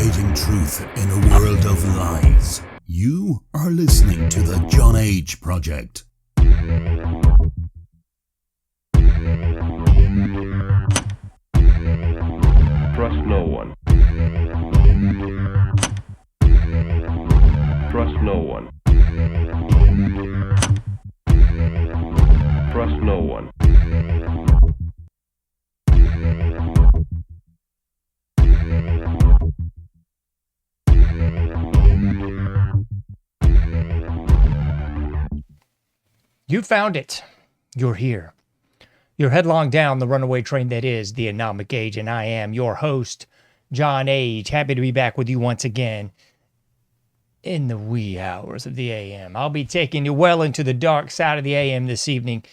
Navigating truth in a world of lies. You are listening to the John H. Project. Trust no one. Trust no one. Trust no one. You found it. You're here. You're headlong down the runaway train that is the Anomic Age, and I am your host, John H. Happy to be back with you once again in the wee hours of the AM. I'll be taking you well into the dark side of the AM this evening,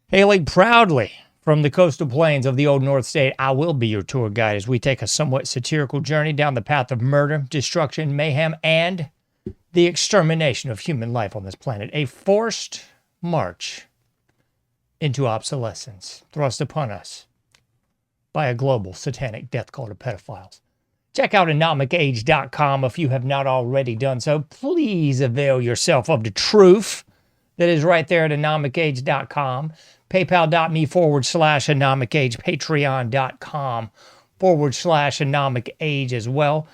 hailing proudly from the coastal plains of the Old North State. I will be your tour guide as we take a somewhat satirical journey down the path of murder, destruction, mayhem, and the extermination of human life on this planet. A forced march into obsolescence thrust upon us by a global satanic death cult of pedophiles. Check out anomicage.com if you have not already done so. Please avail yourself of the truth that is right there at anomicage.com. PayPal.me/anomicage. Patreon.com/anomicage as well.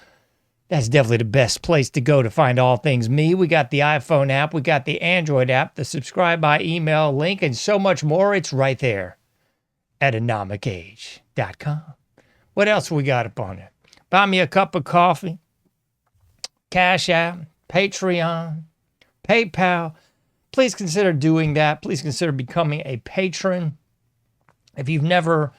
That's definitely the best place to go to find all things me. We got the iPhone app, we got the Android app, the subscribe by email link, and so much more. It's right there at anomicage.com. What else we got up on it? Buy me a cup of coffee, Cash App, Patreon, PayPal. Please consider doing that. Please consider becoming a patron. If you've never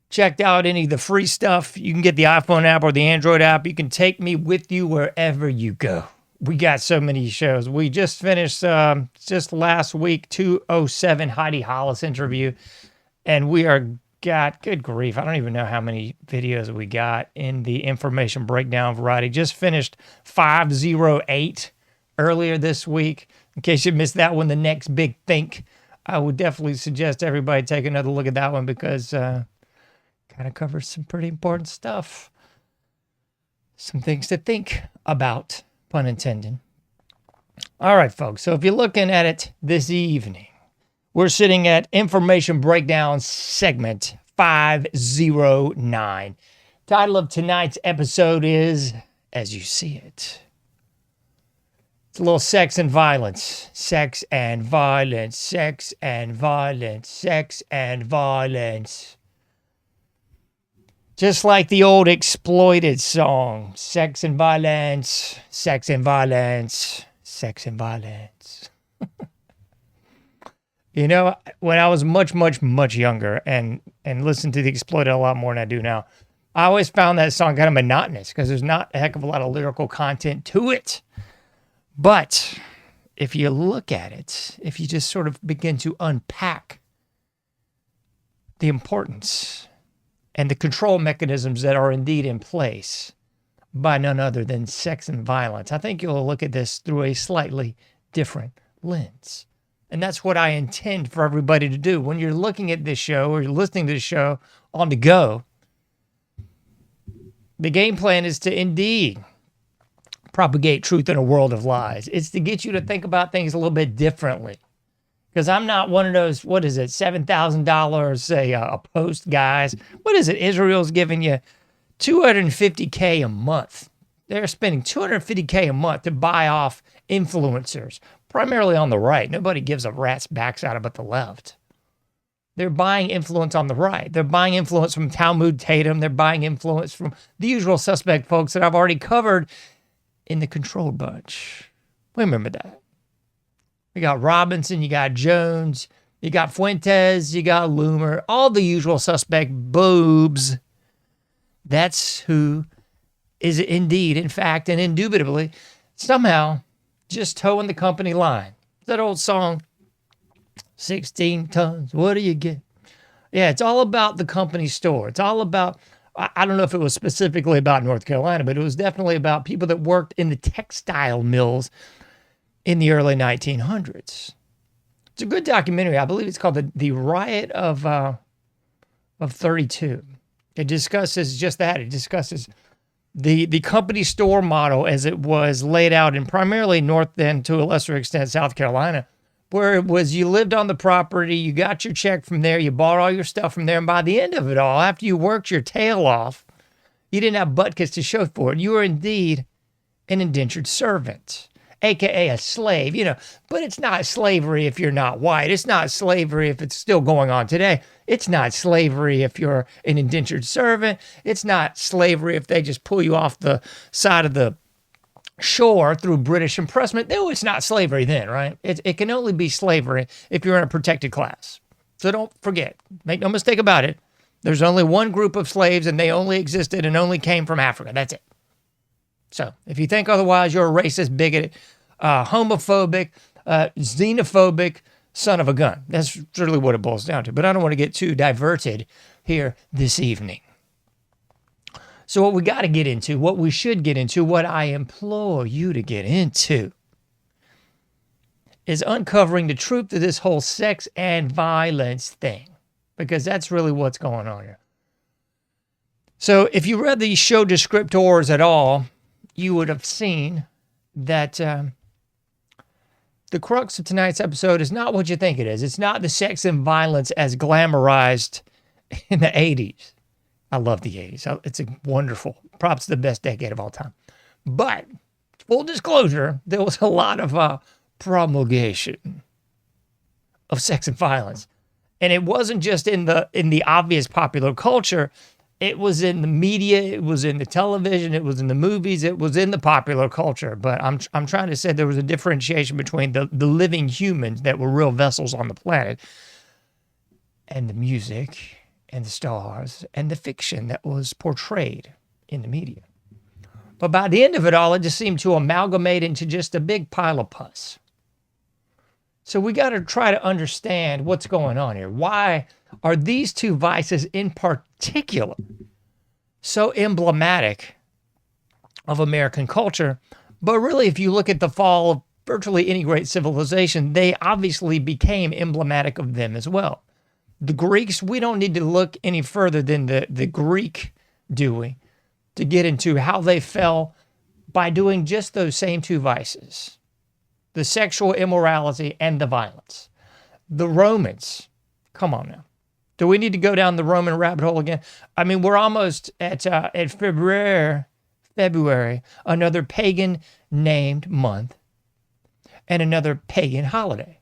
checked out any of the free stuff, you can get the iPhone app or the Android app. You can take me with you wherever you go. We got so many shows. We just finished just last week 207 Heidi Hollis interview, and we got good grief. I don't even know how many videos we got in the information breakdown variety. Just finished 508 earlier this week. In case you missed that one, the next big think, I would definitely suggest everybody take another look at that one because kind of covers some pretty important stuff. Some things to think about, pun intended. All right, folks. So if you're looking at it this evening, we're sitting at Information Breakdown segment 509. Title of tonight's episode is As You See It. It's a little sex and violence. Sex and violence. Sex and violence. Sex and violence. Just like the old Exploited song, sex and violence, sex and violence, sex and violence. You know, when I was much, much, much younger and listened to the Exploited a lot more than I do now, I always found that song kind of monotonous because there's not a heck of a lot of lyrical content to it. But if you look at it, if you just sort of begin to unpack the importance and the control mechanisms that are indeed in place by none other than sex and violence, I think you'll look at this through a slightly different lens. And that's what I intend for everybody to do. When you're looking at this show or you're listening to this show on the go, the game plan is to indeed propagate truth in a world of lies. It's to get you to think about things a little bit differently. Because I'm not one of those, what is it, $7,000, say, a post guys. What is it? Israel's giving you $250K a month. They're spending $250K a month to buy off influencers, primarily on the right. Nobody gives a rat's backside about the left. They're buying influence on the right. They're buying influence from Talmud Tatum. They're buying influence from the usual suspect folks that I've already covered in the controlled bunch. Remember that. You got Robinson, you got Jones, you got Fuentes, you got Loomer, all the usual suspect boobs. That's who is indeed, in fact, and indubitably, somehow just towing the company line. That old song, 16 tons, what do you get? Yeah, it's all about the company store. It's all about, I don't know if it was specifically about North Carolina, but it was definitely about people that worked in the textile mills in the early 1900s. It's a good documentary. I believe it's called The Riot of 32. It discusses just that. It discusses the company store model as it was laid out in primarily North and to a lesser extent South Carolina, where it was you lived on the property, you got your check from there, you bought all your stuff from there, and by the end of it all, after you worked your tail off, you didn't have buttkits to show for it. You were indeed an indentured servant, aka a slave, but it's not slavery if you're not white. It's not slavery if it's still going on today. It's not slavery if you're an indentured servant. It's not slavery if they just pull you off the side of the shore through British impressment. No, it's not slavery then, right? It can only be slavery if you're in a protected class. So don't forget, make no mistake about it. There's only one group of slaves and they only existed and only came from Africa. That's it. So if you think otherwise, you're a racist, bigoted, homophobic, xenophobic son of a gun. That's really what it boils down to. But I don't want to get too diverted here this evening. So what we got to get into, what we should get into, what I implore you to get into is uncovering the truth of this whole sex and violence thing, because that's really what's going on here. So if you read these show descriptors at all, you would have seen that the crux of tonight's episode is not what you think it is. It's not the sex and violence as glamorized in the 80s. I love the 80s. It's a wonderful, perhaps the best decade of all time. But full disclosure, there was a lot of promulgation of sex and violence. And it wasn't just in the obvious popular culture. It was in the media, it was in the television, it was in the movies, it was in the popular culture. But I'm trying to say there was a differentiation between the living humans that were real vessels on the planet and the music and the stars and the fiction that was portrayed in the media. But by the end of it all, it just seemed to amalgamate into just a big pile of pus. So we got to try to understand what's going on here. Why are these two vices in particular so emblematic of American culture? But really, if you look at the fall of virtually any great civilization, they obviously became emblematic of them as well. The Greeks, we don't need to look any further than the Greek, do we, to get into how they fell by doing just those same two vices. The sexual immorality and the violence. The Romans, come on now. Do we need to go down the Roman rabbit hole again? I mean, we're almost at February, another pagan named month, and another pagan holiday,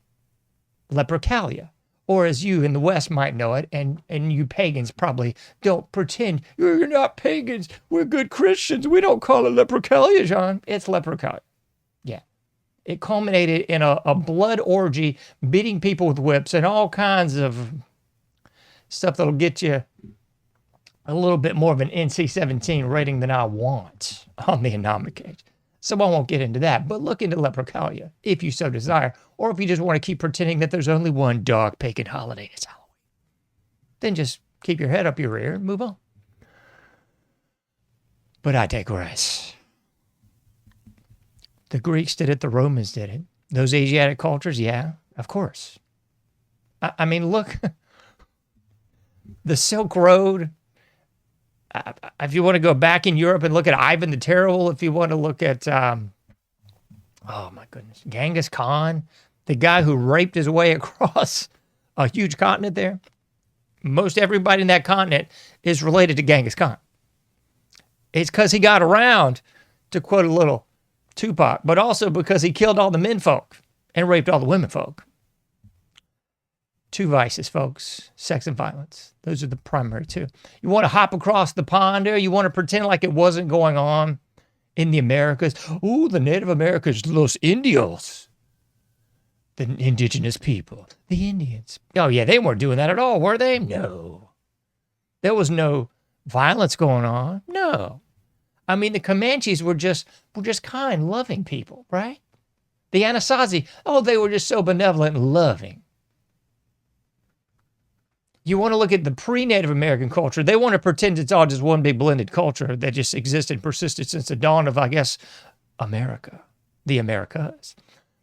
Lupercalia. Or as you in the West might know it, and you pagans probably don't pretend, you're not pagans, we're good Christians, we don't call it Lupercalia, John. It's Lupercalia. Yeah. It culminated in a blood orgy, beating people with whips and all kinds of stuff that'll get you a little bit more of an NC-17 rating than I want on the anomic cage. So I won't get into that, but look into Lupercalia if you so desire, or if you just want to keep pretending that there's only one dog pagan holiday, it's Halloween. Then just keep your head up your rear and move on. But I digress. The Greeks did it, the Romans did it. Those Asiatic cultures, yeah, of course. I mean, look, the Silk Road. If you want to go back in Europe and look at Ivan the Terrible, if you want to look at, oh my goodness, Genghis Khan, the guy who raped his way across a huge continent there. Most everybody in that continent is related to Genghis Khan. It's because he got around, to quote a little Tupac, but also because he killed all the men folk and raped all the women folk. Two vices, folks, sex and violence. Those are the primary two. You want to hop across the pond there? You want to pretend like it wasn't going on in the Americas? Ooh, the Native Americans, Los Indios. The indigenous people, the Indians. Oh, yeah, they weren't doing that at all, were they? No. There was no violence going on. No. I mean, the Comanches were just kind, loving people, right? The Anasazi, oh, they were just so benevolent and loving. You want to look at the pre-Native American culture, they want to pretend it's all just one big blended culture that just existed and persisted since the dawn of, I guess, America, the Americas.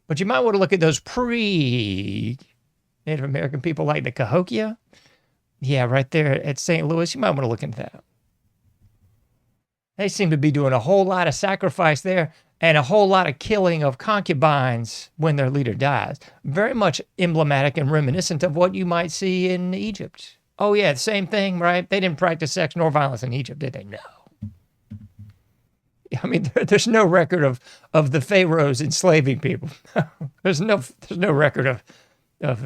But you might want to look at those pre-Native American people like the Cahokia. Yeah, right there at St. Louis. You might want to look into that. They seem to be doing a whole lot of sacrifice there and a whole lot of killing of concubines when their leader dies. Very much emblematic and reminiscent of what you might see in Egypt. Oh, yeah, the same thing, right? They didn't practice sex nor violence in Egypt, did they? No. I mean, there's no record of the pharaohs enslaving people. there's no record of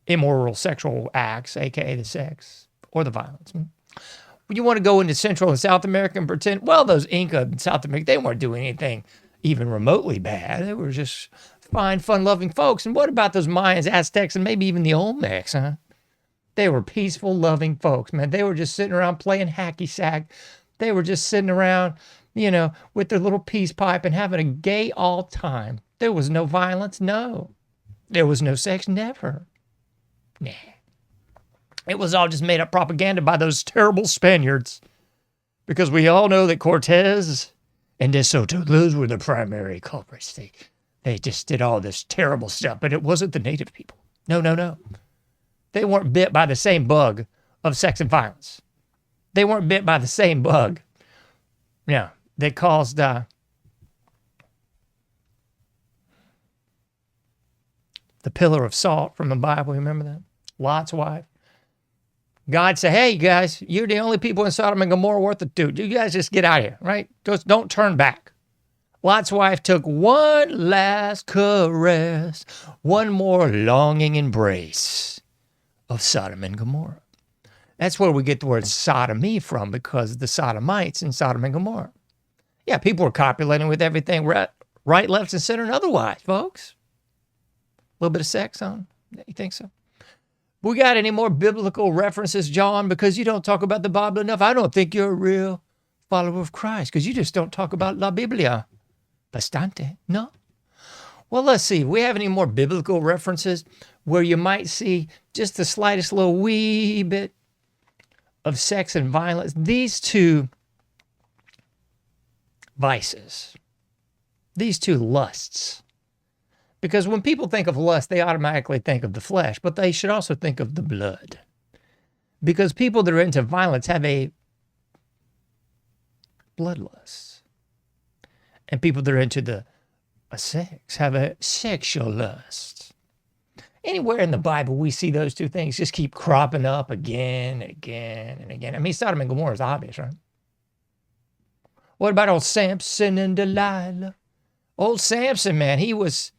immoral sexual acts, aka the sex or the violence. When you want to go into Central and South America and pretend, well, those Inca in South America, they weren't doing anything even remotely bad. They were just fine, fun-loving folks. And what about those Mayans, Aztecs, and maybe even the Olmecs, huh? They were peaceful, loving folks, man. They were just sitting around playing hacky sack. They were just sitting around, with their little peace pipe and having a gay all time. There was no violence, no. There was no sex, never. Nah. It was all just made up propaganda by those terrible Spaniards. Because we all know that Cortez and De Soto, those were the primary culprits. They just did all this terrible stuff, but it wasn't the native people. No. They weren't bit by the same bug of sex and violence. They weren't bit by the same bug. No, they caused the pillar of salt from the Bible. Remember that? Lot's wife. God said, hey, you guys, you're the only people in Sodom and Gomorrah worth a toot. You guys just get out of here, right? Just don't turn back. Lot's wife took one last caress, one more longing embrace of Sodom and Gomorrah. That's where we get the word sodomy from, because the sodomites in Sodom and Gomorrah. Yeah, people were copulating with everything right, left, and center and otherwise, folks. A little bit of sex on. You think so? We got any more biblical references, John? Because you don't talk about the Bible enough. I don't think you're a real follower of Christ, because you just don't talk about La Biblia. Bastante. No? Well, let's see. We have any more biblical references where you might see just the slightest little wee bit of sex and violence? These two vices, these two lusts. Because when people think of lust, they automatically think of the flesh, but they should also think of the blood. Because people that are into violence have a bloodlust. And people that are into a sex have a sexual lust. Anywhere in the Bible, we see those two things just keep cropping up again and again and again. I mean, Sodom and Gomorrah is obvious, right? What about old Samson and Delilah? Old Samson, man, he was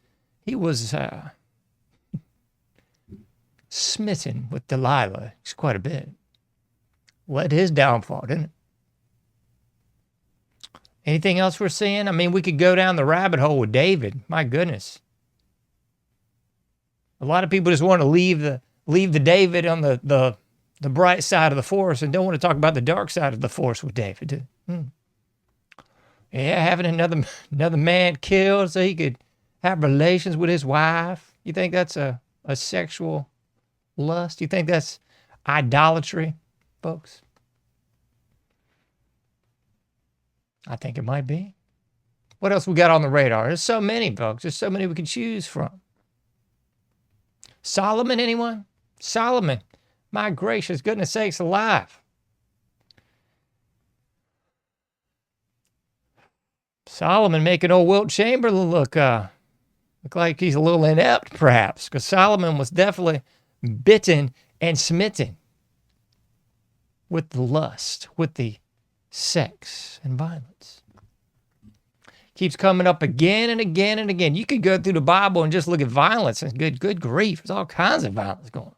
smitten with Delilah. It's quite a bit. Led to his downfall, didn't it? Anything else we're seeing? I mean, we could go down the rabbit hole with David. My goodness. A lot of people just want to leave the David on the bright side of the force and don't want to talk about the dark side of the force with David. Yeah, having another man killed so he could have relations with his wife. You think that's a sexual lust? You think that's idolatry, folks? I think it might be. What else we got on the radar? There's so many, folks. There's so many we can choose from. Solomon, anyone? Solomon, my gracious goodness sakes alive. Solomon making old Wilt Chamberlain look like he's a little inept, perhaps, because Solomon was definitely bitten and smitten with the lust, with the sex and violence. Keeps coming up again and again and again. You could go through the Bible and just look at violence, and good grief, there's all kinds of violence going on.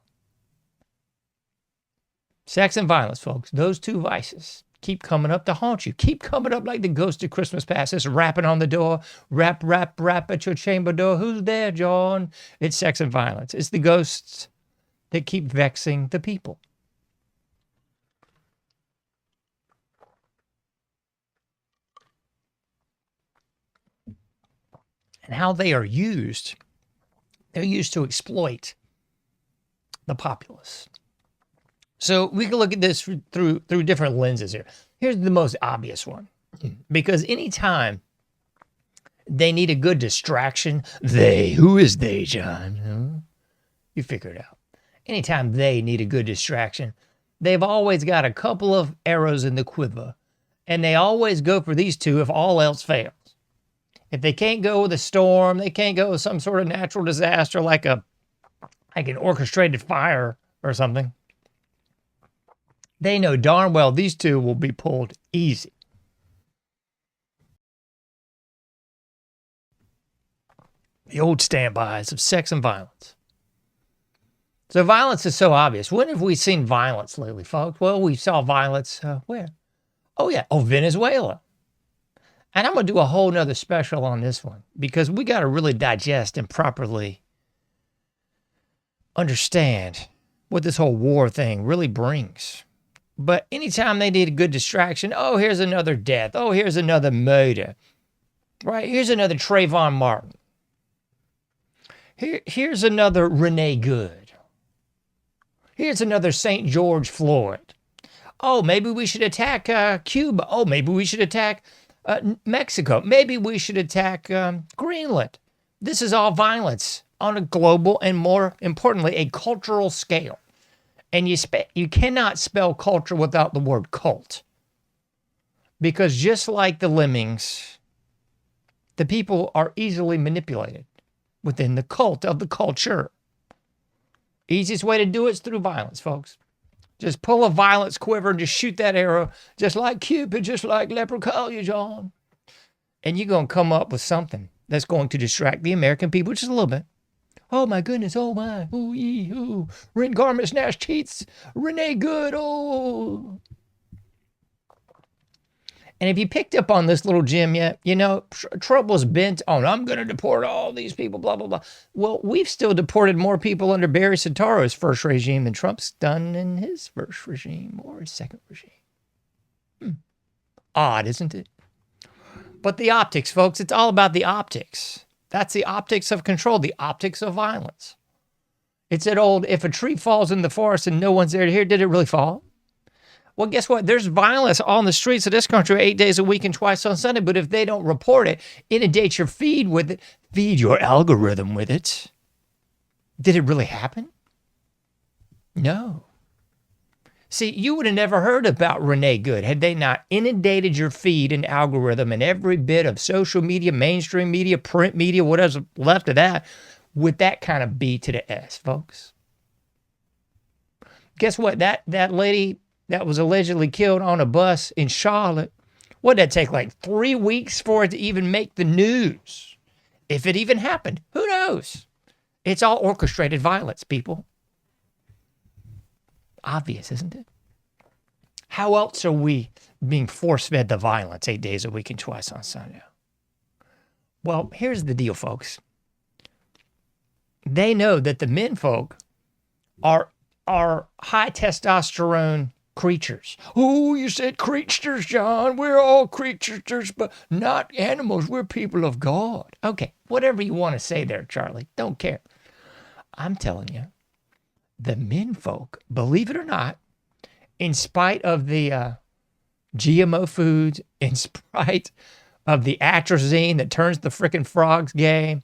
Sex and violence, folks, those two vices keep coming up to haunt you. Keep coming up like the ghost of Christmas past. It's rapping on the door. Rap at your chamber door. Who's there, John? It's sex and violence. It's the ghosts that keep vexing the people. And how they are used. They're used to exploit the populace. So we can look at this through different lenses here. Here's the most obvious one. Because anytime they need a good distraction, who is they, John? You figure it out. Anytime they need a good distraction, they've always got a couple of arrows in the quiver. And they always go for these two if all else fails. If they can't go with a storm, they can't go with some sort of natural disaster like an orchestrated fire or something, they know darn well these two will be pulled easy. The old standbys of sex and violence. So violence is so obvious. When have we seen violence lately, folks? Well, we saw violence where? Oh, yeah. Oh, Venezuela. And I'm going to do a whole nother special on this one because we got to really digest and properly understand what this whole war thing really brings. But anytime they need a good distraction, oh, here's another death. Oh, here's another murder. Right? Here's another Trayvon Martin. Here's another Renee Good. Here's another St. George Floyd. Oh, maybe we should attack Cuba. Oh, maybe we should attack Mexico. Maybe we should attack Greenland. This is all violence on a global and, more importantly, a cultural scale. And you cannot spell culture without the word cult. Because just like the lemmings, the people are easily manipulated within the cult of the culture. Easiest way to do it is through violence, folks. Just pull a violence quiver and just shoot that arrow, just like Cupid, just like Leprechaun, John. And you're going to come up with something that's going to distract the American people just a little bit. Oh, my goodness. Oh, my. Ooh, ee, ooh. Rent garment, snatch cheats. Renee Good. Oh. And if you picked up on this little gem yet, you know, Trump was bent on, I'm going to deport all these people, blah, blah, blah. Well, we've still deported more people under Barry Soetoro's first regime than Trump's done in his first regime or his second regime. Odd, isn't it? But the optics, folks, it's all about the optics. That's the optics of control, the optics of violence. It's that old, if a tree falls in the forest and no one's there to hear, did it really fall? Well, guess what? There's violence on the streets of this country 8 days a week and twice on Sunday. But if they don't report it, inundate your feed with it, feed your algorithm with it. Did it really happen? No. See, you would have never heard about Renee Good had they not inundated your feed and algorithm and every bit of social media, mainstream media, print media, whatever's left of that, with that kind of B to the S, folks. Guess what? That lady that was allegedly killed on a bus in Charlotte, what did that take, like 3 weeks for it to even make the news? If it even happened, who knows? It's all orchestrated violence, people. Obvious, isn't it? How else are we being force-fed the violence 8 days a week and twice on Sunday? Well, here's the deal, folks. They know that the men folk are high testosterone creatures. Oh, you said creatures, John. We're all creatures, but not animals. We're people of God. Okay, whatever you want to say there, Charlie. Don't care. I'm telling you, the men folk, believe it or not, in spite of the GMO foods, in spite of the atrazine that turns the frickin' frogs gay,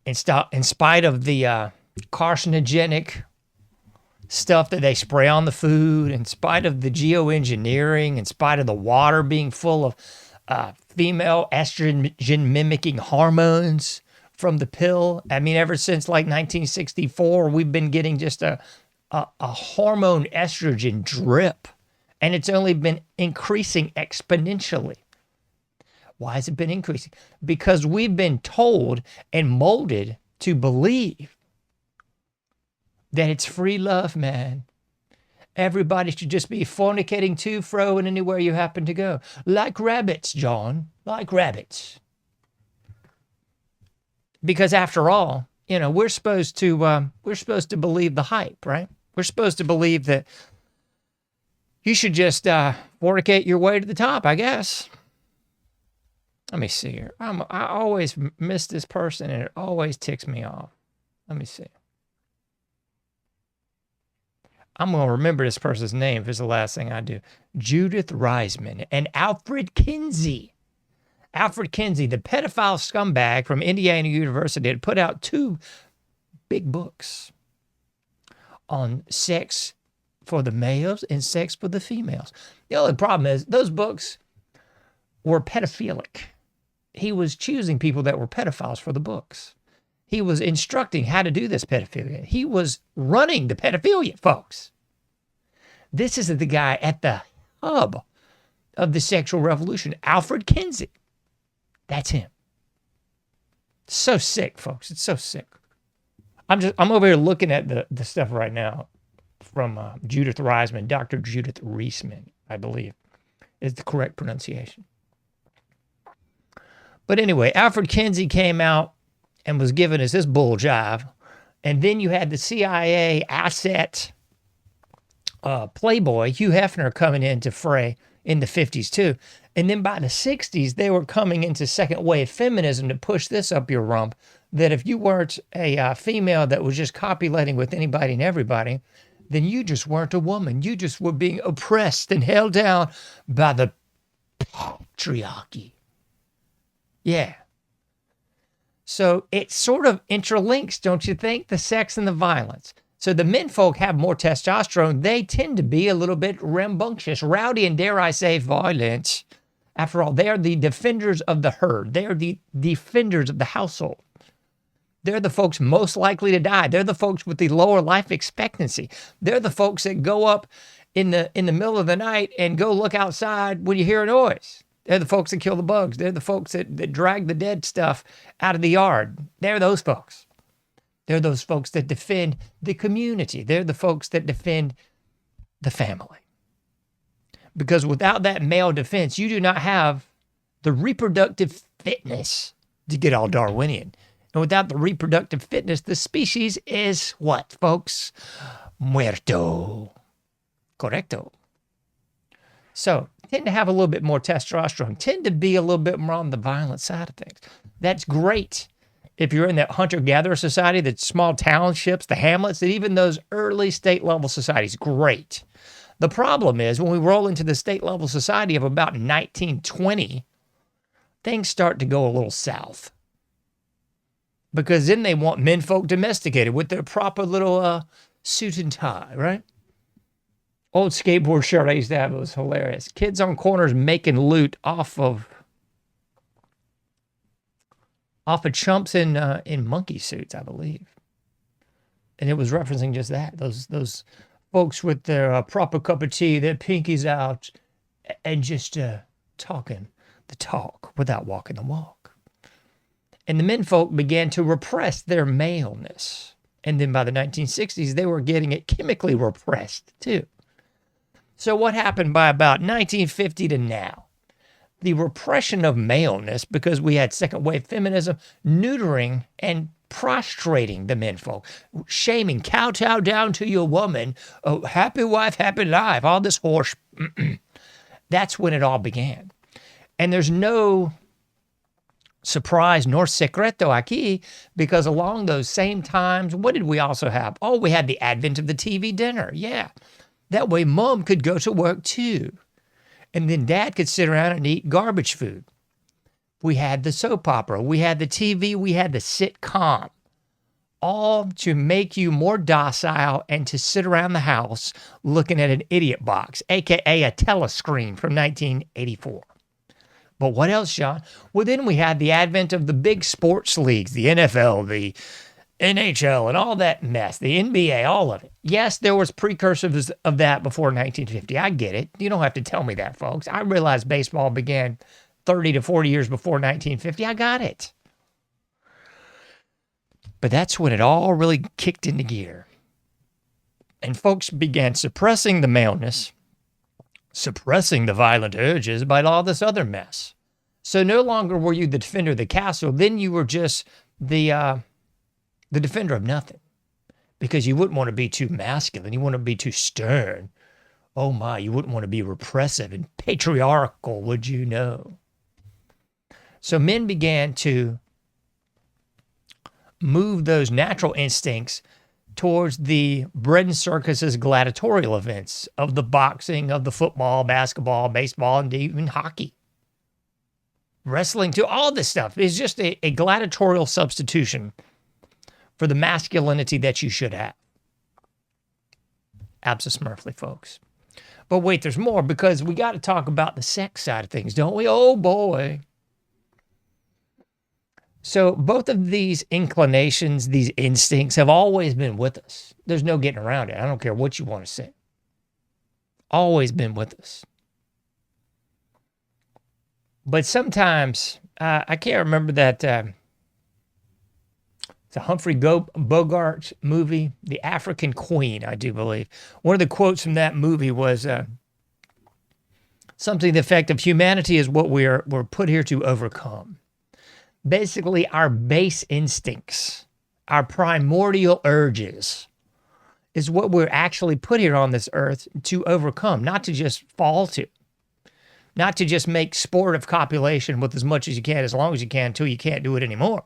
in spite of the carcinogenic stuff that they spray on the food, in spite of the geoengineering, in spite of the water being full of female estrogen mimicking hormones from the pill. I mean, ever since like 1964, we've been getting just a hormone estrogen drip, and it's only been increasing exponentially. Why has it been increasing? Because we've been told and molded to believe that it's free love, man. Everybody should just be fornicating to, fro, and anywhere you happen to go. Like rabbits, John. Like rabbits. Because after all, you know, we're supposed to believe the hype, right? We're supposed to believe that you should just fornicate your way to the top, I guess. Let me see here. I always miss this person, and it always ticks me off. Let me see. I'm going to remember this person's name if it's the last thing I do. Judith Reisman and Alfred Kinsey. Alfred Kinsey, the pedophile scumbag from Indiana University, had put out 2 big books on sex for the males and sex for the females. The only problem is those books were pedophilic. He was choosing people that were pedophiles for the books. He was instructing how to do this pedophilia. He was running the pedophilia, folks. This is the guy at the hub of the sexual revolution, Alfred Kinsey. That's him. So sick, folks. It's so sick. I'm over here looking at the stuff right now from Judith Reisman, Dr. Judith Reisman, I believe, is the correct pronunciation. But anyway, Alfred Kinsey came out and was giving us this bull jive. And then you had the CIA asset playboy, Hugh Hefner, coming into fray in the 50s too. And then by the 60s, they were coming into second wave feminism to push this up your rump, that if you weren't a female that was just copulating with anybody and everybody, then you just weren't a woman. You just were being oppressed and held down by the patriarchy. Yeah. So it sort of interlinks, don't you think? The sex and the violence. So the men folk have more testosterone. They tend to be a little bit rambunctious, rowdy, and dare I say, violent. After all, they are the defenders of the herd. They are the defenders of the household. They're the folks most likely to die. They're the folks with the lower life expectancy. They're the folks that go up in the middle of the night and go look outside when you hear a noise. They're the folks that kill the bugs. They're the folks that drag the dead stuff out of the yard. They're those folks. They're those folks that defend the community. They're the folks that defend the family. Because without that male defense, you do not have the reproductive fitness to get all Darwinian. And without the reproductive fitness, the species is what, folks? Muerto. Correcto. So, tend to have a little bit more testosterone, tend to be a little bit more on the violent side of things. That's great if you're in that hunter-gatherer society, the small townships, the hamlets, and even those early state-level societies. Great. The problem is when we roll into the state-level society of about 1920, things start to go a little south. Because then they want menfolk domesticated with their proper little suit and tie, right? Old skateboard shirt I used to have, it was hilarious. Kids on corners making loot off of chumps in monkey suits, I believe. And it was referencing just that. Those folks with their proper cup of tea, their pinkies out, and just talking the talk without walking the walk. And the menfolk began to repress their maleness. And then by the 1960s, they were getting it chemically repressed too. So what happened by about 1950 to now? The repression of maleness, because we had second wave feminism, neutering and prostrating the menfolk, shaming, kowtow down to your woman, oh, happy wife, happy life, all this horse. That's when it all began. And there's no surprise nor secreto aquí, because along those same times, what did we also have? Oh, we had the advent of the TV dinner. Yeah. That way mom could go to work too. And then dad could sit around and eat garbage food. We had the soap opera. We had the TV. We had the sitcom. All to make you more docile and to sit around the house looking at an idiot box, a.k.a. a telescreen from 1984. But what else, John? Well, then we had the advent of the big sports leagues, the NFL, the NHL, and all that mess, the NBA, all of it. Yes, there was precursors of that before 1950. I get it. You don't have to tell me that, folks. I realize baseball began 30 to 40 years before 1950. I got it. But that's when it all really kicked into gear. And folks began suppressing the maleness, suppressing the violent urges by all this other mess. So no longer were you the defender of the castle, then you were just the defender of nothing, because you wouldn't want to be too masculine. You wouldn't want to be too stern. Oh my, you wouldn't want to be repressive and patriarchal, would you know? So men began to move those natural instincts towards the bread and circuses gladiatorial events of the boxing, of the football, basketball, baseball, and even hockey. Wrestling too, all this stuff is just a gladiatorial substitution for the masculinity that you should have. Abso-Smurfly, folks. But wait, there's more, because we got to talk about the sex side of things, don't we? Oh, boy. So both of these inclinations, these instincts, have always been with us. There's no getting around it. I don't care what you want to say. Always been with us. But sometimes, I can't remember that, it's a Humphrey Bogart movie, The African Queen, I do believe. One of the quotes from that movie was something to the effect of, humanity is what we're put here to overcome. Basically, our base instincts, our primordial urges, is what we're actually put here on this earth to overcome, not to just fall to. Not to just make sport of copulation with as much as you can, as long as you can, until you can't do it anymore.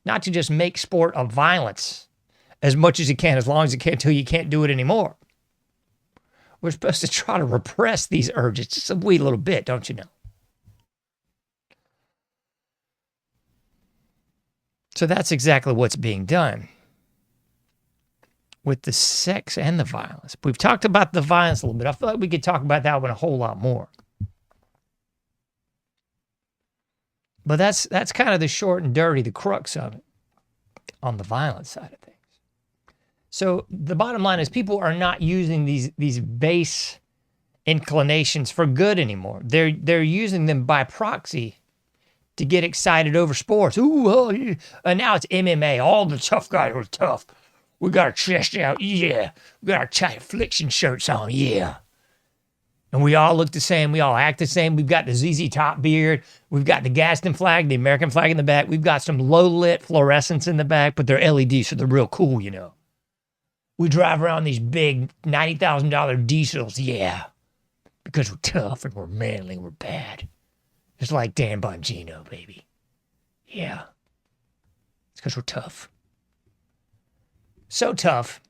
Not to just make sport of violence as much as you can, as long as you can, until you can't do it anymore. We're supposed to try to repress these urges just a wee little bit, don't you know? So that's exactly what's being done with the sex and the violence. We've talked about the violence a little bit. I feel like we could talk about that one a whole lot more. But that's kind of the short and dirty, the crux of it on the violence side of things. So the bottom line is, people are not using these base inclinations for good anymore. They're using them by proxy to get excited over sports. Ooh, oh, yeah. And now it's MMA. All the tough guys are tough. We got our chest out. Yeah. We got our tight affliction shirts on. Yeah. And we all look the same. We all act the same. We've got the ZZ Top beard. We've got the Gaston flag, the American flag in the back. We've got some low-lit fluorescents in the back, but they're LED, so they're real cool, you know. We drive around these big $90,000 diesels. Yeah. Because we're tough and we're manly and we're bad. Just like Dan Bongino, baby. Yeah. It's because we're tough. So tough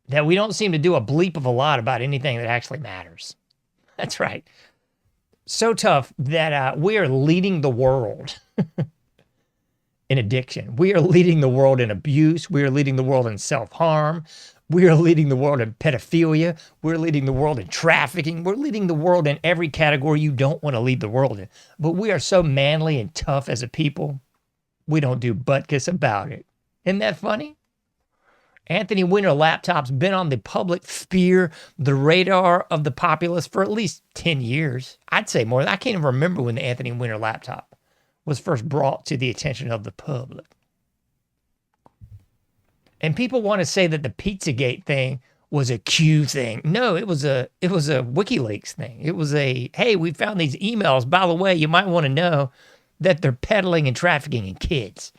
that we don't seem to do a bleep of a lot about anything that actually matters. That's right. So tough that we are leading the world in addiction. We are leading the world in abuse. We are leading the world in self-harm. We are leading the world in pedophilia. We're leading the world in trafficking. We're leading the world in every category you don't want to lead the world in. But we are so manly and tough as a people, we don't do butkus about it. Isn't that funny? Anthony Weiner laptop's been on the public sphere, the radar of the populace for at least 10 years. I'd say more. I can't even remember when the Anthony Weiner laptop was first brought to the attention of the public. And people want to say that the Pizzagate thing was a Q thing. No, it was a WikiLeaks thing. It was a, hey, we found these emails. By the way, you might want to know that they're peddling and trafficking in kids.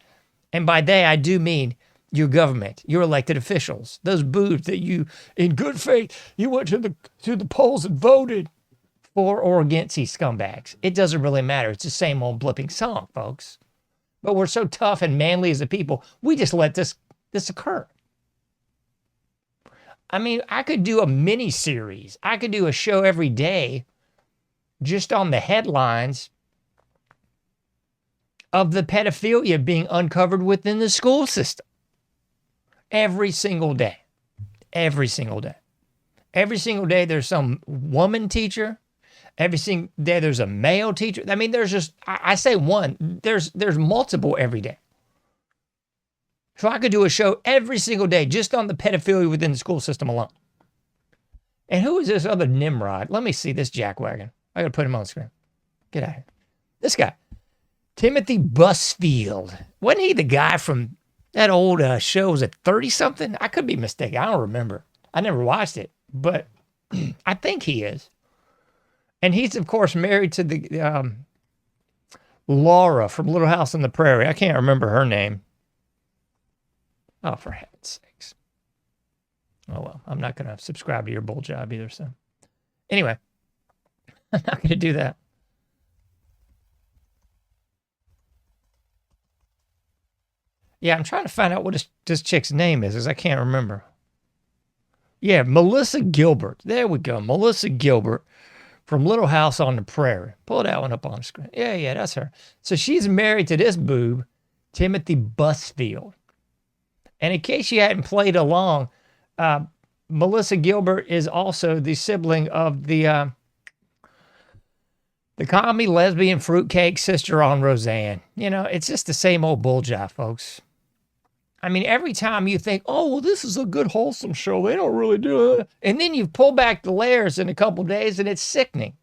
And by they, I do mean your government, your elected officials, those boobs that you, in good faith, you went to the polls and voted for or against these scumbags. It doesn't really matter. It's the same old blipping song, folks. But we're so tough and manly as a people, we just let this occur. I mean, I could do a mini series. I could do a show every day just on the headlines of the pedophilia being uncovered within the school system. Every single day. Every single day. Every single day there's some woman teacher. Every single day there's a male teacher. I mean, there's just, I say one, there's multiple every day. So I could do a show every single day just on the pedophilia within the school system alone. And who is this other Nimrod? Let me see this jackwagon. I got to put him on the screen. Get out of here. This guy, Timothy Busfield. Wasn't he the guy from that old show? Was it 30-something? I could be mistaken. I don't remember. I never watched it, but I think he is. And he's, of course, married to the Laura from Little House on the Prairie. I can't remember her name. Oh, for heaven's sakes. Oh, well, I'm not going to subscribe to your bull job either, so. Anyway, I'm not going to do that. Yeah, I'm trying to find out what this chick's name is, because I can't remember. Yeah, Melissa Gilbert. There we go. Melissa Gilbert from Little House on the Prairie. Pull that one up on the screen. Yeah, that's her. So she's married to this boob, Timothy Busfield. And in case you hadn't played along, Melissa Gilbert is also the sibling of the commie, lesbian, fruitcake sister on Roseanne. You know, it's just the same old bull jive, folks. I mean, every time you think, oh, well, this is a good, wholesome show, they don't really do it. And then you pull back the layers in a couple days and it's sickening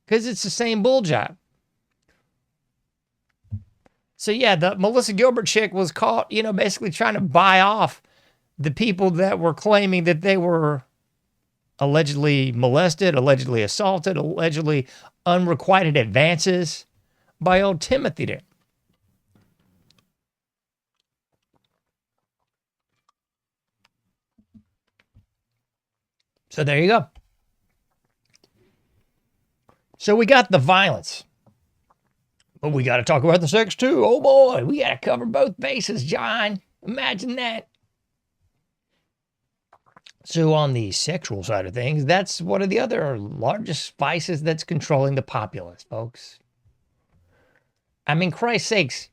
because it's the same bull jive. So, yeah, the Melissa Gilbert chick was caught, you know, basically trying to buy off the people that were claiming that they were allegedly molested, allegedly assaulted, allegedly unrequited advances by old Timothy there. So there you go. So we got the violence, but we got to talk about the sex too. Oh boy, we got to cover both bases, John. Imagine that. So on the sexual side of things, that's one of the other largest vices that's controlling the populace, folks. I mean, Christ's sakes,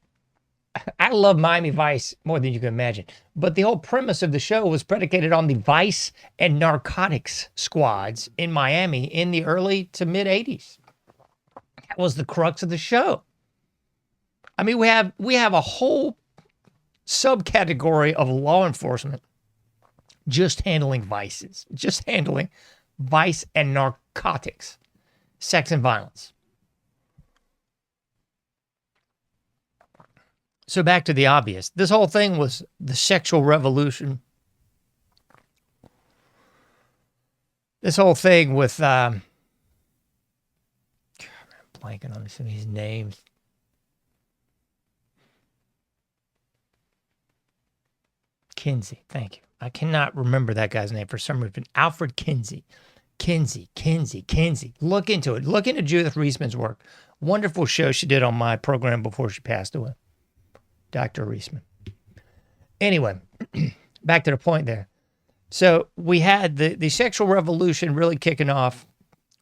I love Miami Vice more than you can imagine. But the whole premise of the show was predicated on the vice and narcotics squads in Miami in the early to mid 80s. That was the crux of the show. I mean, we have a whole subcategory of law enforcement just handling vices, just handling vice and narcotics, sex and violence. So back to the obvious. This whole thing was the sexual revolution. This whole thing with, I'm blanking on some of these names. Kinsey, thank you. I cannot remember that guy's name for some reason. Alfred Kinsey. Kinsey. Look into it. Look into Judith Reisman's work. Wonderful show she did on my program before she passed away. Dr. Reisman. Anyway, back to the point there. So we had the sexual revolution really kicking off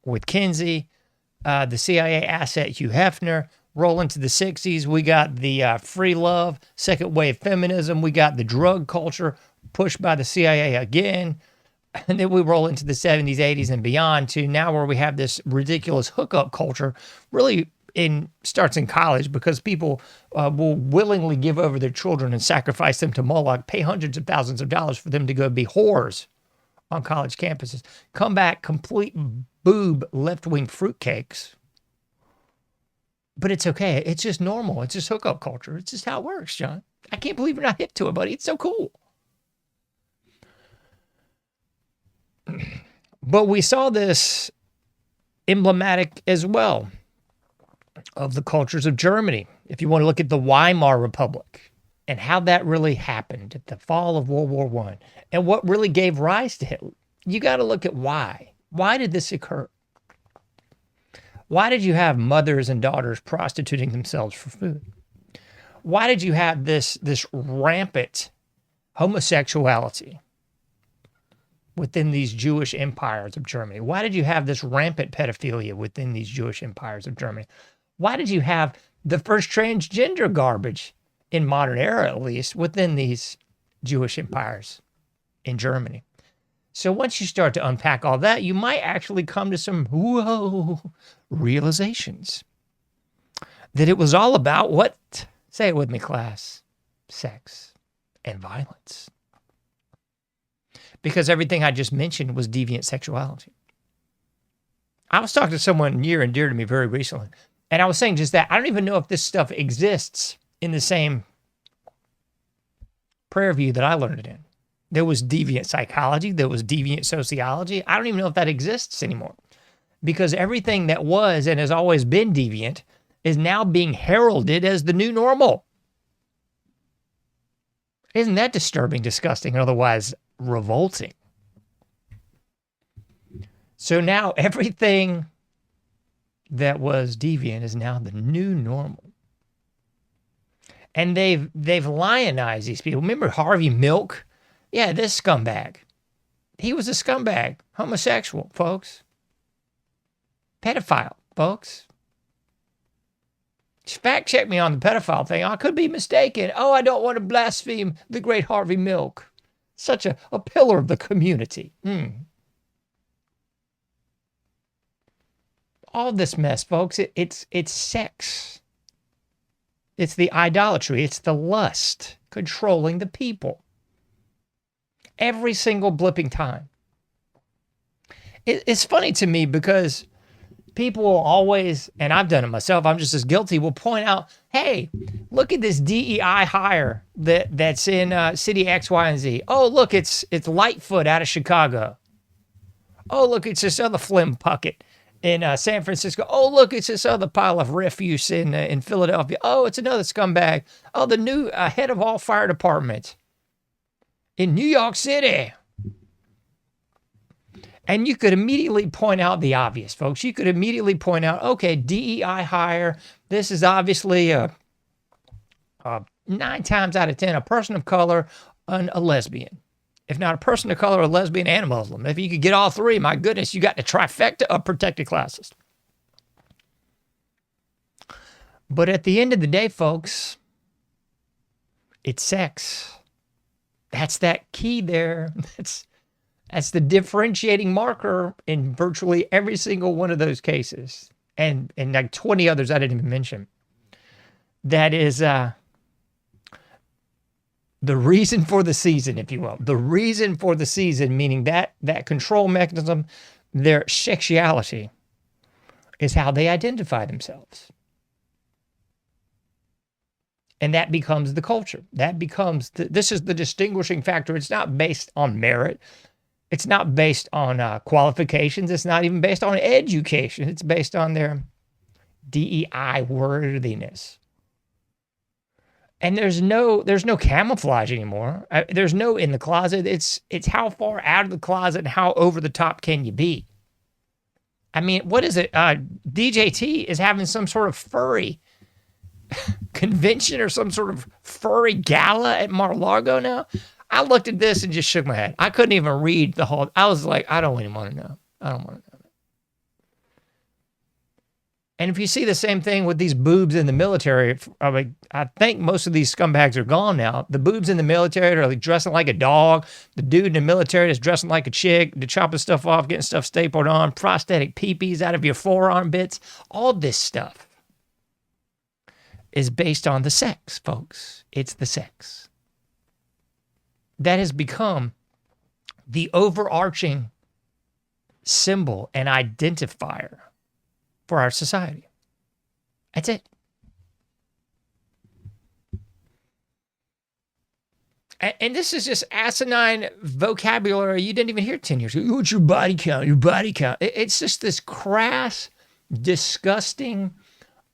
with Kinsey, the CIA asset Hugh Hefner. Roll into the 60s, we got the free love, second wave feminism. We got the drug culture pushed by the CIA again. And then we roll into the 70s, 80s, and beyond to now where we have this ridiculous hookup culture really starts in college because people will willingly give over their children and sacrifice them to Moloch, pay hundreds of thousands of dollars for them to go be whores on college campuses, come back complete boob left-wing fruitcakes. But it's okay. It's just normal. It's just hookup culture. It's just how it works, John. I can't believe you're not hip to it, buddy. It's so cool. But we saw this emblematic as well of the cultures of Germany. If you want to look at the Weimar Republic and how that really happened at the fall of World War I and what really gave rise to Hitler, you got to look at why. Why did this occur? Why did you have mothers and daughters prostituting themselves for food? Why did you have this rampant homosexuality within these Jewish empires of Germany? Why did you have this rampant pedophilia within these Jewish empires of Germany? Why did you have the first transgender garbage, in modern era at least, within these Jewish empires in Germany? So once you start to unpack all that, you might actually come to some realizations that it was all about what? Say it with me, class. Sex and violence. Because everything I just mentioned was deviant sexuality. I was talking to someone near and dear to me very recently, and I was saying just that. I don't even know if this stuff exists in the same prayer view that I learned it in. There was deviant psychology. There was deviant sociology. I don't even know if that exists anymore because everything that was and has always been deviant is now being heralded as the new normal. Isn't that disturbing, disgusting, and otherwise revolting? So now everything that was deviant is now the new normal. And they've lionized these people. Remember Harvey Milk? Yeah, this scumbag. He was a scumbag, homosexual, folks. Pedophile, folks. Fact check me on the pedophile thing. I could be mistaken. Oh, I don't want to blaspheme the great Harvey Milk. Such a pillar of the community. All this mess, folks, it's sex. It's the idolatry. It's the lust controlling the people. Every single blipping time. It's funny to me because people will always, and I've done it myself, I'm just as guilty, will point out, hey, look at this DEI hire that's in city X, Y, and Z. Oh, look, it's Lightfoot out of Chicago. Oh, look, it's this other Flim Puckett in San Francisco. Oh, look, it's this other pile of refuse in Philadelphia. Oh, it's another scumbag. Oh, the new head of all fire departments in New York City. And you could immediately point out the obvious, folks. You could immediately point out, okay, DEI hire. This is obviously 9 times out of 10 a person of color and a lesbian. If not a person of color, a lesbian, and a Muslim. If you could get all three, my goodness, you got the trifecta of protected classes. But at the end of the day, folks, it's sex. That's that key there. That's the differentiating marker in virtually every single one of those cases. And like 20 others I didn't even mention. That is the reason for the season, if you will. The reason for the season, meaning that control mechanism, their sexuality, is how they identify themselves. And that becomes the culture. That becomes, this is the distinguishing factor. It's not based on merit. It's not based on qualifications. It's not even based on education. It's based on their DEI worthiness. And there's no camouflage anymore. There's no in the closet. It's how far out of the closet and how over the top can you be. I mean, what is it? DJT is having some sort of furry convention or some sort of furry gala at Mar-a-Lago now. I looked at this and just shook my head. I couldn't even read the whole. I was like, I don't even want to know. I don't want to know. And if you see the same thing with these boobs in the military, I think most of these scumbags are gone now. The boobs in the military are like dressing like a dog. The dude in the military is dressing like a chick, to chopping stuff off, getting stuff stapled on, prosthetic peepees out of your forearm bits. All this stuff is based on the sex, folks. It's the sex. That has become the overarching symbol and identifier for our society. That's it. And this is just asinine vocabulary you didn't even hear 10 years ago. What's your body count? Your body count. It's just this crass, disgusting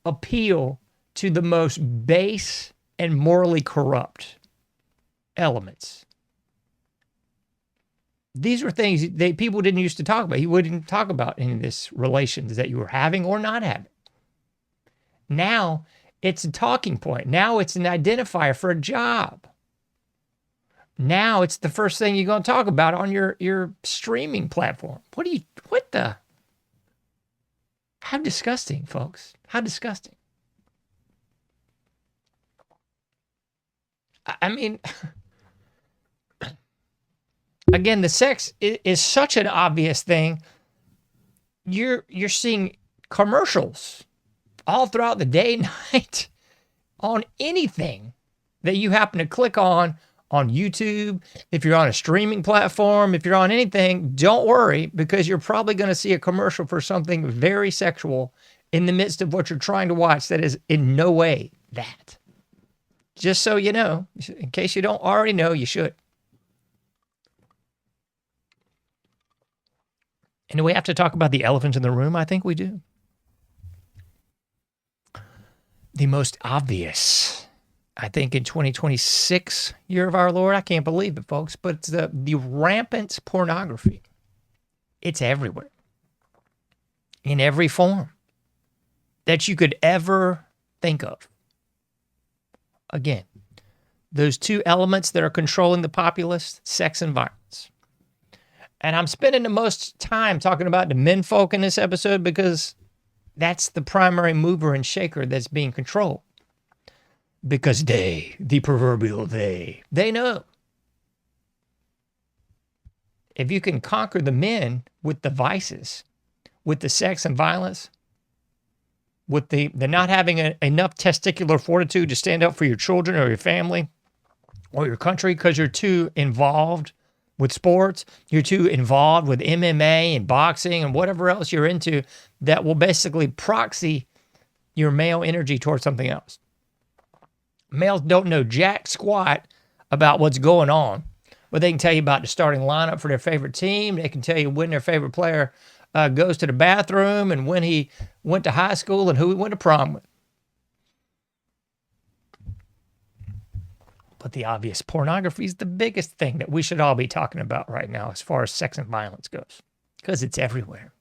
appeal to the most base and morally corrupt elements. These were things people didn't used to talk about. You wouldn't talk about in this relations that you were having or not having. Now it's a talking point. Now it's an identifier for a job. Now it's the first thing you're going to talk about on your streaming platform. How disgusting, folks. How disgusting. I mean, again, the sex is such an obvious thing. You're seeing commercials all throughout the day, night, on anything that you happen to click on YouTube. If you're on a streaming platform, if you're on anything, don't worry, because you're probably going to see a commercial for something very sexual in the midst of what you're trying to watch that is in no way that. Just so you know, in case you don't already know, you should. And do we have to talk about the elephant in the room? I think we do. The most obvious, I think in 2026, year of our Lord, I can't believe it, folks, but it's the rampant pornography. It's everywhere. In every form that you could ever think of. Again, those two elements that are controlling the populace, sex and violence. And I'm spending the most time talking about the menfolk in this episode because that's the primary mover and shaker that's being controlled. Because they, the proverbial they know. if you can conquer the men with the vices, with the sex and violence, with the not having enough testicular fortitude to stand up for your children or your family or your country because you're too involved with sports, you're too involved with MMA and boxing and whatever else you're into that will basically proxy your male energy towards something else. Males don't know jack squat about what's going on, but they can tell you about the starting lineup for their favorite team. They can tell you when their favorite player goes to the bathroom and when he went to high school and who he went to prom with. But the obvious, pornography is the biggest thing that we should all be talking about right now as far as sex and violence goes, because it's everywhere.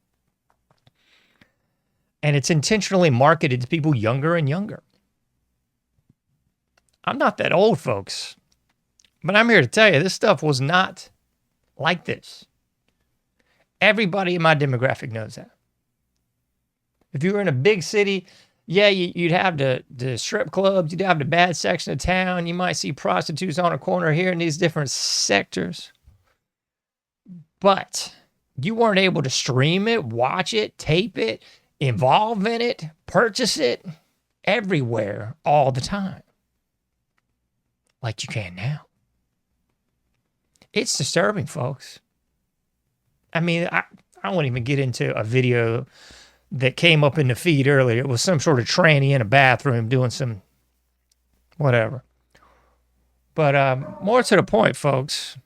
And it's intentionally marketed to people younger and younger. I'm not that old, folks, but I'm here to tell you this stuff was not like this. Everybody in my demographic knows that. If you were in a big city, yeah, you'd have the strip clubs, you'd have the bad section of town, you might see prostitutes on a corner here in these different sectors. But you weren't able to stream it, watch it, tape it, involve in it, purchase it everywhere all the time. Like you can now. It's disturbing, folks. I mean, I won't even get into a video that came up in the feed earlier. It was some sort of tranny in a bathroom doing some whatever. But more to the point, folks.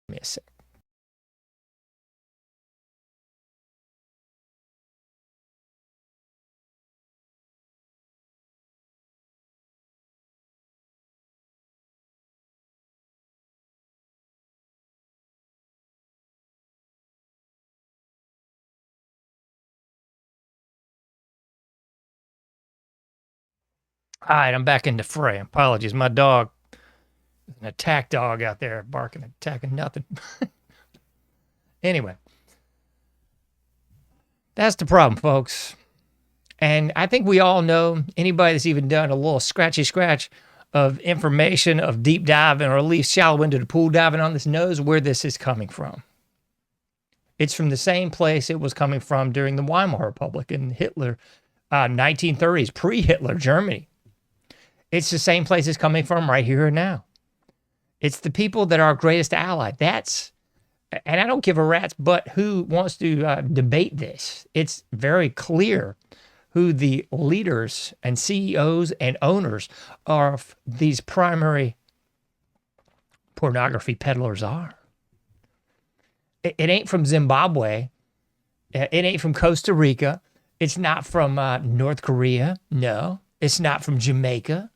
Give me a sec. All right, I'm back in the fray. Apologies. My dog, an attack dog out there barking, attacking nothing. Anyway, that's the problem, folks. And I think we all know, anybody that's even done a little scratchy scratch of information, of deep diving, or at least shallow into the pool diving on this, knows where this is coming from. It's from the same place it was coming from during the Weimar Republic in Hitler, 1930s, pre-Hitler Germany. It's the same place it's coming from right here and now. It's the people that are our greatest ally. And I don't give a rat's butt who wants to debate this. It's very clear who the leaders and CEOs and owners of these primary pornography peddlers are. It ain't from Zimbabwe. It ain't from Costa Rica. It's not from North Korea. No. It's not from Jamaica.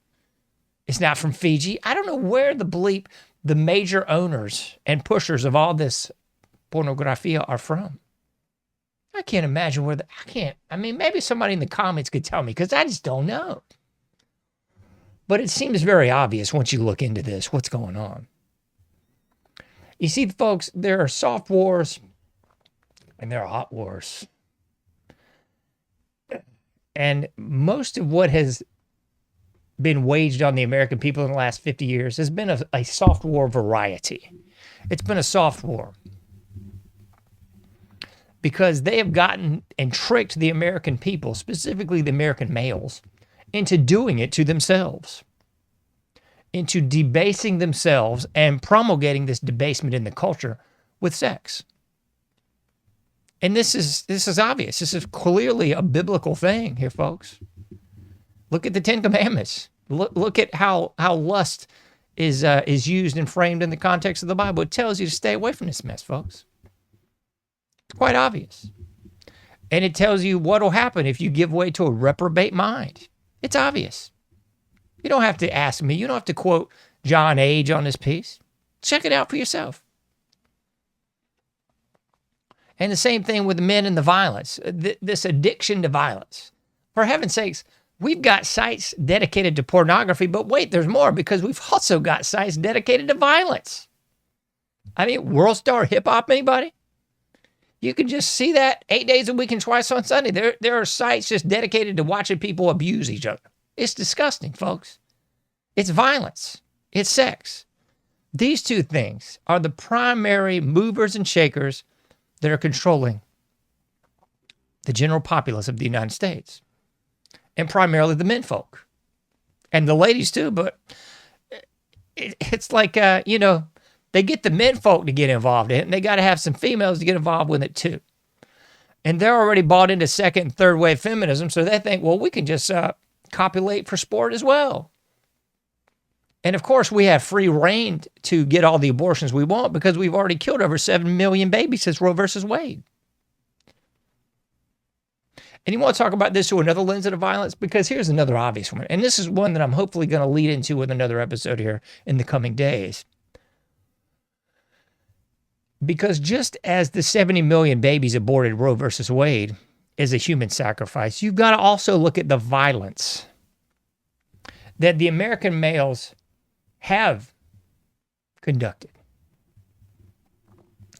It's not from Fiji. I don't know where the bleep the major owners and pushers of all this pornografia are from. I can't imagine where maybe somebody in the comments could tell me, because I just don't know. But it seems very obvious once you look into this, what's going on. You see, folks, there are soft wars and there are hot wars. And most of what has been waged on the American people in the last 50 years has been a soft war variety. It's been a soft war because they have gotten and tricked the American people, specifically the American males, into doing it to themselves, into debasing themselves and promulgating this debasement in the culture with sex. And this is obvious. This is clearly a biblical thing here, folks. Look at the Ten Commandments. Look at how lust is used and framed in the context of the Bible. It tells you to stay away from this mess, folks. It's quite obvious. And it tells you what will happen if you give way to a reprobate mind. It's obvious. You don't have to ask me. You don't have to quote John Age on this piece. Check it out for yourself. And the same thing with the men and the violence, this addiction to violence. For heaven's sakes, we've got sites dedicated to pornography, but wait, there's more, because we've also got sites dedicated to violence. I mean, World Star Hip Hop, anybody? You can just see that 8 days a week and twice on Sunday. There are sites just dedicated to watching people abuse each other. It's disgusting, folks. It's violence. It's sex. These two things are the primary movers and shakers that are controlling the general populace of the United States, and primarily the menfolk, and the ladies too. But it's like, they get the menfolk to get involved in it, and they got to have some females to get involved with it too. And they're already bought into second and third wave feminism, so they think, well, we can just copulate for sport as well. And of course, we have free reign to get all the abortions we want because we've already killed over 7 million babies since Roe versus Wade. And you want to talk about this through another lens of the violence? Because here's another obvious one. And this is one that I'm hopefully going to lead into with another episode here in the coming days. Because just as the 70 million babies aborted Roe versus Wade is a human sacrifice, you've got to also look at the violence that the American males have conducted.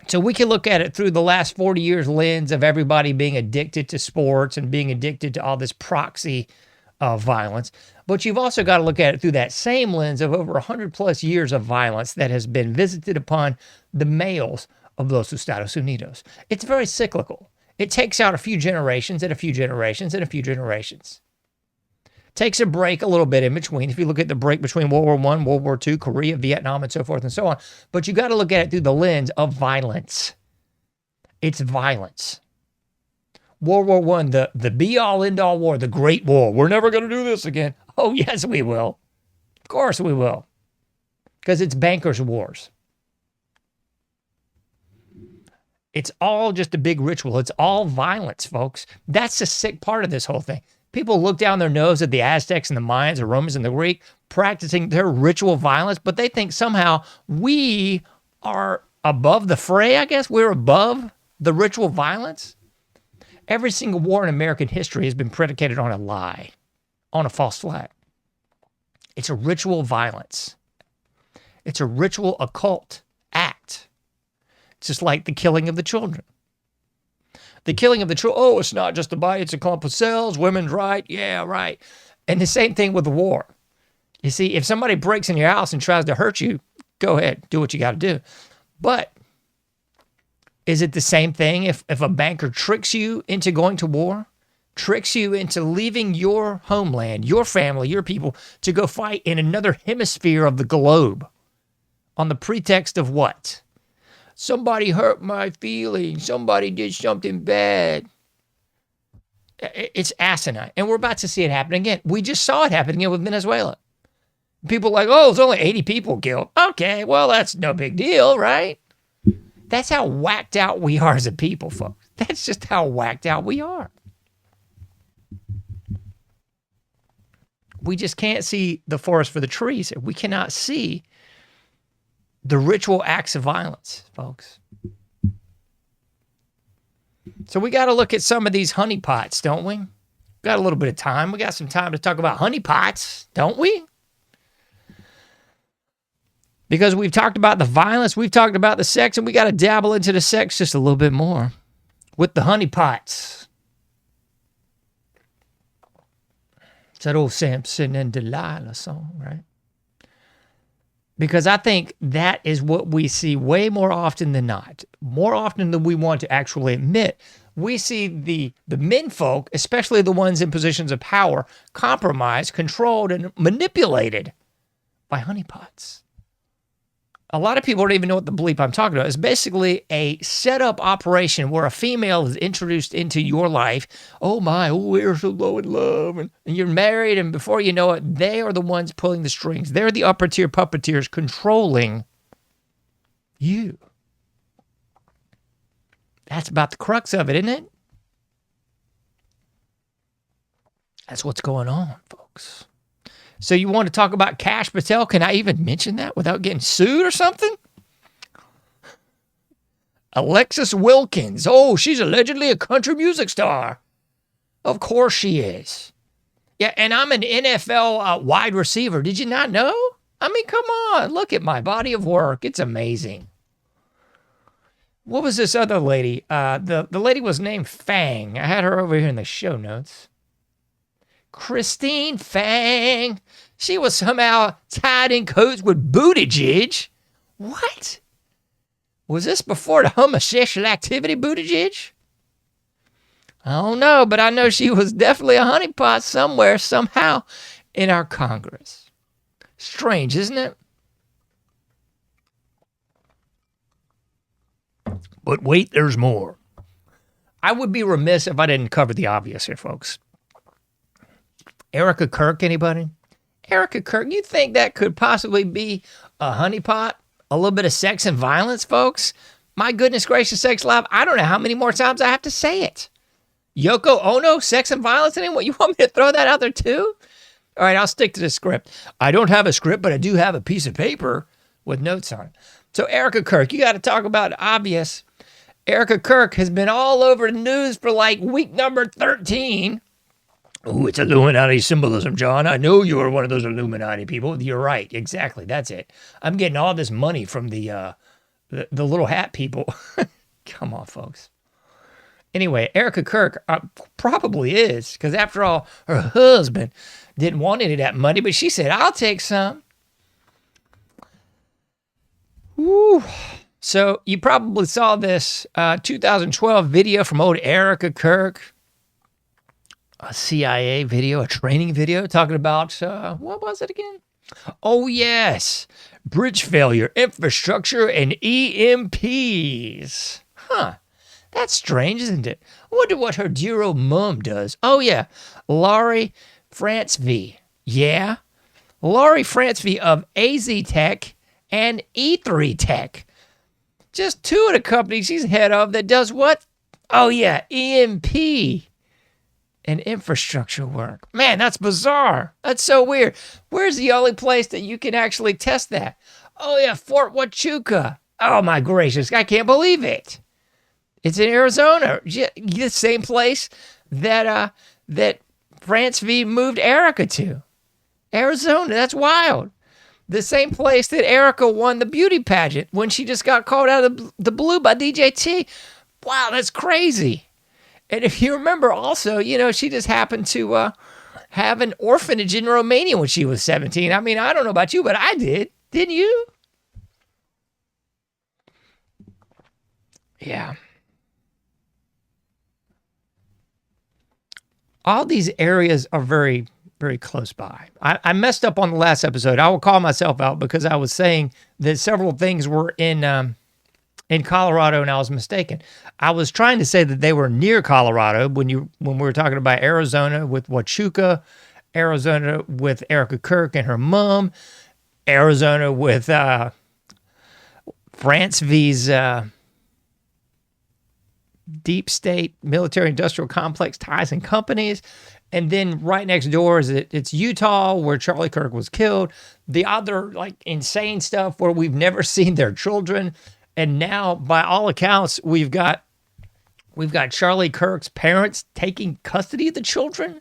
So we can look at it through the last 40 years lens of everybody being addicted to sports and being addicted to all this proxy violence. But you've also got to look at it through that same lens of over 100 plus years of violence that has been visited upon the males of los Estados Unidos. It's very cyclical. It takes out a few generations and a few generations and a few generations. Takes a break a little bit in between. If you look at the break between World War I, World War II, Korea, Vietnam, and so forth and so on. But you got to look at it through the lens of violence. It's violence. World War I, the be-all, end-all war, the Great War. We're never going to do this again. Oh, yes, we will. Of course we will. Because it's bankers' wars. It's all just a big ritual. It's all violence, folks. That's the sick part of this whole thing. People look down their nose at the Aztecs and the Mayans, the Romans and the Greek practicing their ritual violence, but they think somehow we are above the fray, I guess. We're above the ritual violence. Every single war in American history has been predicated on a lie, on a false flag. It's a ritual violence. It's a ritual occult act. It's just like the killing of the children. The killing of the children, oh, it's not just a bite, it's a clump of cells, women's right, yeah, right. And the same thing with the war. You see, if somebody breaks in your house and tries to hurt you, go ahead, do what you got to do. But is it the same thing if a banker tricks you into going to war, tricks you into leaving your homeland, your family, your people, to go fight in another hemisphere of the globe on the pretext of what? Somebody hurt my feelings. Somebody did something bad. It's asinine. And we're about to see it happen again. We just saw it happen again with Venezuela. People are like, oh, it's only 80 people killed. Okay, well, that's no big deal, right? That's how whacked out we are as a people, folks. That's just how whacked out we are. We just can't see the forest for the trees. We cannot see the ritual acts of violence, folks. So we got to look at some of these honeypots, don't we? Got a little bit of time. We got some time to talk about honeypots, don't we? Because we've talked about the violence, we've talked about the sex, and we got to dabble into the sex just a little bit more with the honeypots. It's that old Samson and Delilah song, right? Because I think that is what we see way more often than not. More often than we want to actually admit. We see the menfolk, especially the ones in positions of power, compromised, controlled, and manipulated by honeypots. A lot of people don't even know what the bleep I'm talking about. It's basically a set-up operation where a female is introduced into your life. Oh my, oh, we're so low in love. And you're married, and before you know it, they are the ones pulling the strings. They're the upper-tier puppeteers controlling you. That's about the crux of it, isn't it? That's what's going on, folks. So you want to talk about Kash Patel? Can I even mention that without getting sued or something? Alexis Wilkins. Oh, she's allegedly a country music star. Of course she is. Yeah, and I'm an NFL wide receiver. Did you not know? I mean, come on. Look at my body of work. It's amazing. What was this other lady? The lady was named Fang. I had her over here in the show notes. Christine Fang. She was somehow tied in codes with Buttigieg. What? Was this before the homosexual activity, Buttigieg? I don't know, but I know she was definitely a honeypot somewhere, somehow, in our Congress. Strange, isn't it? But wait, there's more. I would be remiss if I didn't cover the obvious here, folks. Erica Kirk, anybody? Erica Kirk, you think that could possibly be a honeypot? A little bit of sex and violence, folks? My goodness gracious, sex life. I don't know how many more times I have to say it. Yoko Ono, sex and violence? Anyone? You want me to throw that out there too? All right, I'll stick to the script. I don't have a script, but I do have a piece of paper with notes on it. So Erica Kirk, you got to talk about obvious. Erica Kirk has been all over the news for like week number 13. Oh, it's Illuminati symbolism, John. I know you are one of those Illuminati people. You're right. Exactly. That's it. I'm getting all this money from the little hat people. Come on, folks. Anyway, Erica Kirk probably is, because after all, her husband didn't want any of that money, but she said, I'll take some. Woo. So you probably saw this 2012 video from old Erica Kirk, a CIA video, a training video, talking about, what was it again? Oh, yes, bridge failure, infrastructure, and EMPs. Huh, that's strange, isn't it? I wonder what her dear old mom does. Oh, yeah, Laurie Francevy. Yeah, Laurie Francevy of AZ Tech and E3 Tech. Just two of the companies she's head of that does what? Oh, yeah, EMP and infrastructure work. Man, that's bizarre. That's so weird. Where's the only place that you can actually test that? Oh, yeah, Fort Huachuca. Oh, my gracious. I can't believe it. It's in Arizona. The same place that France V moved Erica to. Arizona. That's wild. The same place that Erica won the beauty pageant when she just got called out of the blue by DJT. Wow, that's crazy. And if you remember also, she just happened to have an orphanage in Romania when she was 17. I mean, I don't know about you, but I did. Didn't you? Yeah. All these areas are very, very close by. I messed up on the last episode. I will call myself out because I was saying that several things were in Colorado, and I was mistaken. I was trying to say that they were near Colorado when we were talking about Arizona with Huachuca, Arizona with Erica Kirk and her mom, Arizona with France V's deep state military industrial complex ties and companies. And then right next door is it's Utah, where Charlie Kirk was killed. The other insane stuff where we've never seen their children. And now, by all accounts, we've got Charlie Kirk's parents taking custody of the children.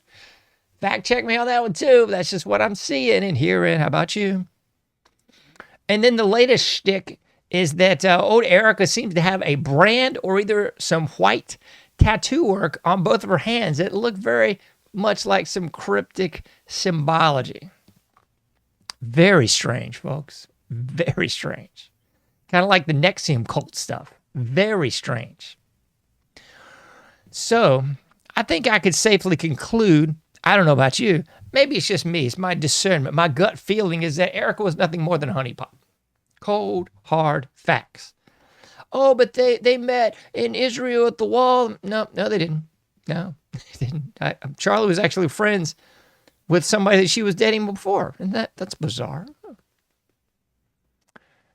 Fact check me on that one too. That's just what I'm seeing and hearing. How about you? And then the latest shtick is that old Erica seems to have a brand or either some white tattoo work on both of her hands that look very much like some cryptic symbology. Very strange, folks. Very strange. Kind of like the Nexium cult stuff. Very strange. So, I think I could safely conclude, I don't know about you, maybe it's just me, it's my discernment, my gut feeling is that Erica was nothing more than a honeypot. Cold, hard facts. Oh, but they met in Israel at the wall. No, they didn't. No, they didn't. Charlie was actually friends with somebody that she was dating before, and that's bizarre.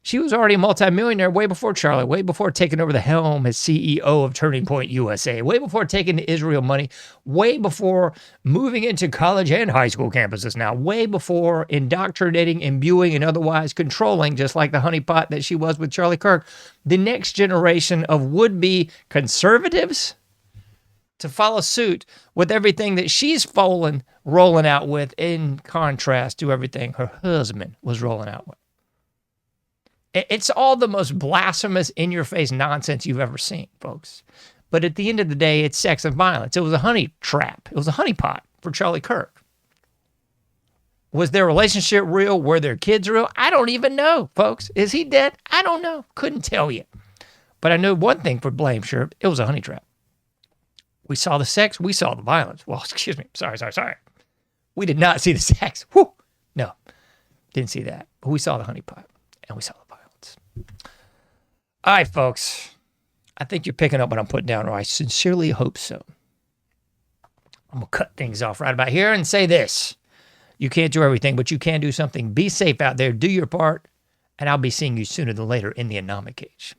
She was already a multimillionaire way before Charlie, way before taking over the helm as CEO of Turning Point USA, way before taking the Israel money, way before moving into college and high school campuses now, way before indoctrinating, imbuing, and otherwise controlling, just like the honeypot that she was with Charlie Kirk, the next generation of would-be conservatives to follow suit with everything that she's rolling out with, in contrast to everything her husband was rolling out with. It's all the most blasphemous, in-your-face nonsense you've ever seen, folks. But at the end of the day, it's sex and violence. It was a honey trap. It was a honeypot for Charlie Kirk. Was their relationship real? Were their kids real? I don't even know, folks. Is he dead? I don't know. Couldn't tell you. But I know one thing for blame, sure. It was a honey trap. We saw the sex. We saw the violence. Well, excuse me. Sorry. We did not see the sex. Whew. No, didn't see that. But we saw the honey pot and we saw the violence. All right, folks. I think you're picking up what I'm putting down, or I sincerely hope so. I'm going to cut things off right about here and say this. You can't do everything, but you can do something. Be safe out there. Do your part. And I'll be seeing you sooner than later in the Anomic Age.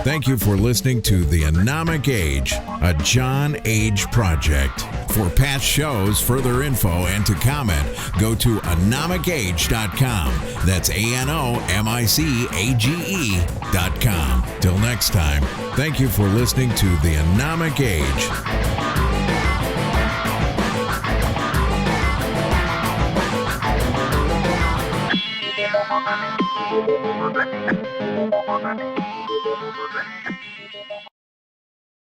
Thank you for listening to The Anomic Age, a John Age project. For past shows, further info, and to comment, go to anomicage.com. That's ANOMICAGE.com. Till next time, thank you for listening to The Anomic Age. Thank you.